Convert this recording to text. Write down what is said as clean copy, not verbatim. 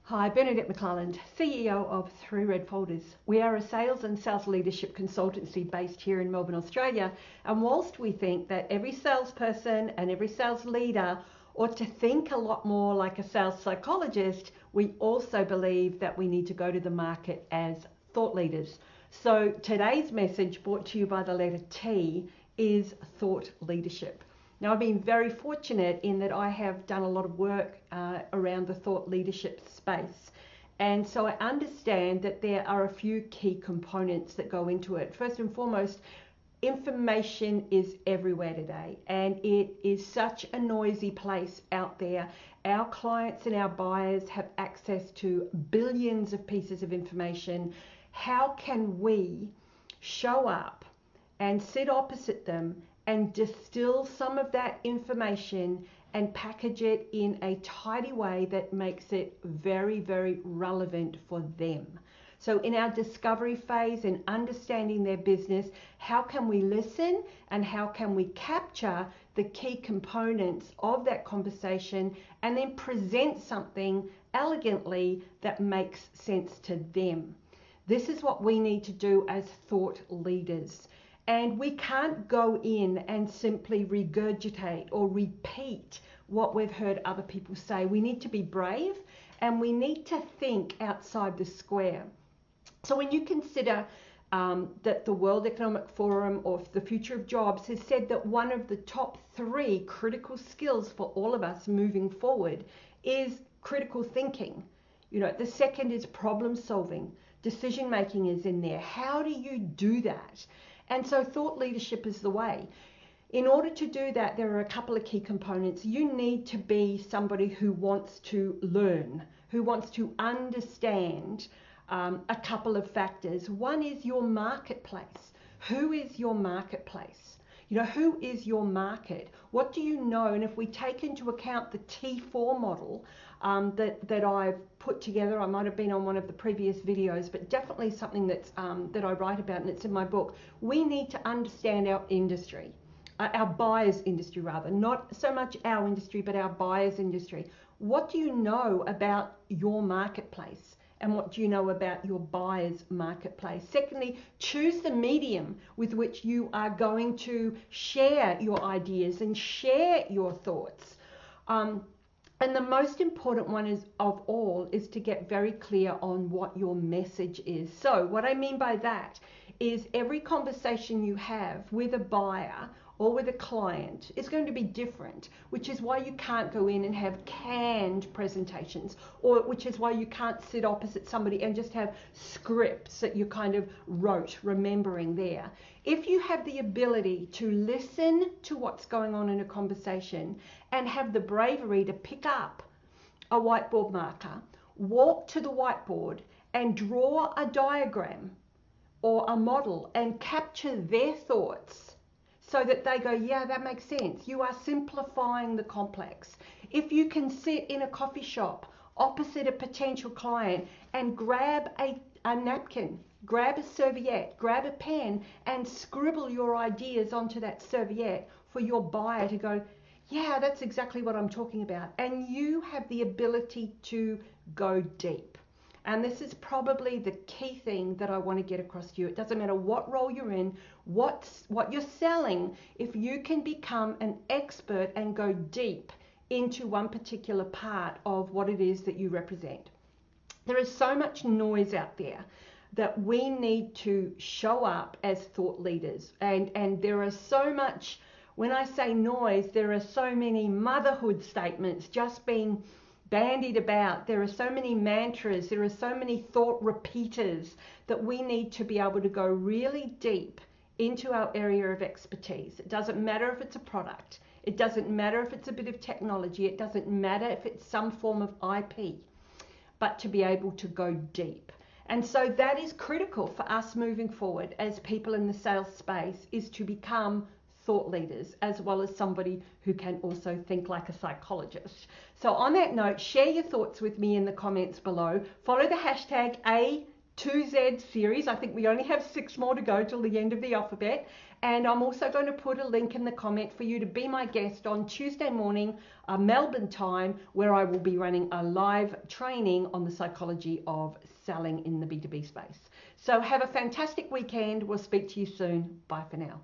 Hi, Bernadette McClelland, CEO of Three Red Folders. We are a sales and sales leadership consultancy based here in Melbourne, Australia. And whilst we think that every salesperson and every sales leader ought to think a lot more like a sales psychologist, we also believe that we need to go to the market as thought leaders. So today's message, brought to you by the letter T, is thought leadership. Now, I've been very fortunate in that I have done a lot of work around the thought leadership space. And so I understand that there are a few key components that go into it. First and foremost, information is everywhere today, and it is such a noisy place out there. Our clients and our buyers have access to billions of pieces of information. How can we show up and sit opposite them and distill some of that information and package it in a tidy way that makes it very, very relevant for them? So in our discovery phase and understanding their business, how can we listen and how can we capture the key components of that conversation and then present something elegantly that makes sense to them? This is what we need to do as thought leaders. And we can't go in and simply regurgitate or repeat what we've heard other people say. We need to be brave and we need to think outside the square. So when you consider that the World Economic Forum or the Future of Jobs has said that one of the top 3 critical skills for all of us moving forward is critical thinking. You know, the second is problem solving. Decision making is in there. How do you do that? And so thought leadership is the way. In order to do that, there are a couple of key components. You need to be somebody who wants to learn, who wants to understand a couple of factors. One is your marketplace. Who is your marketplace? You know, who is your market? What do you know? And if we take into account the T4 model that I've put together, I might have been on one of the previous videos, but definitely something that's that I write about, and it's in my book. We need to understand our industry, our buyer's industry rather, not so much our industry, but our buyer's industry. What do you know about your marketplace? And what do you know about your buyer's marketplace? Secondly, choose the medium with which you are going to share your ideas and share your thoughts. And the most important one of all is to get very clear on what your message is. So what I mean by that is every conversation you have with a buyer or with a client is going to be different, which is why you can't go in and have canned presentations, or which is why you can't sit opposite somebody and just have scripts that you kind of wrote, remembering there. If you have the ability to listen to what's going on in a conversation and have the bravery to pick up a whiteboard marker, walk to the whiteboard and draw a diagram or a model and capture their thoughts, so that they go, yeah, that makes sense. You are simplifying the complex. If you can sit in a coffee shop opposite a potential client and grab a napkin, grab a serviette, grab a pen and scribble your ideas onto that serviette for your buyer to go, yeah, that's exactly what I'm talking about. And you have the ability to go deep. And this is probably the key thing that I want to get across to you. It doesn't matter what role you're in, what you're selling, if you can become an expert and go deep into one particular part of what it is that you represent. There is so much noise out there that we need to show up as thought leaders. And there are so much, when I say noise, there are so many motherhood statements just being bandied about. There are so many mantras, there are so many thought repeaters that we need to be able to go really deep into our area of expertise. It doesn't matter if it's a product, it doesn't matter if it's a bit of technology, it doesn't matter if it's some form of IP, but to be able to go deep. And so that is critical for us moving forward as people in the sales space, is to become thought leaders, as well as somebody who can also think like a psychologist. So on that note, share your thoughts with me in the comments below. Follow the hashtag A2Z series. I think we only have 6 more to go till the end of the alphabet. And I'm also going to put a link in the comment for you to be my guest on Tuesday morning, Melbourne time, where I will be running a live training on the psychology of selling in the B2B space. So have a fantastic weekend. We'll speak to you soon. Bye for now.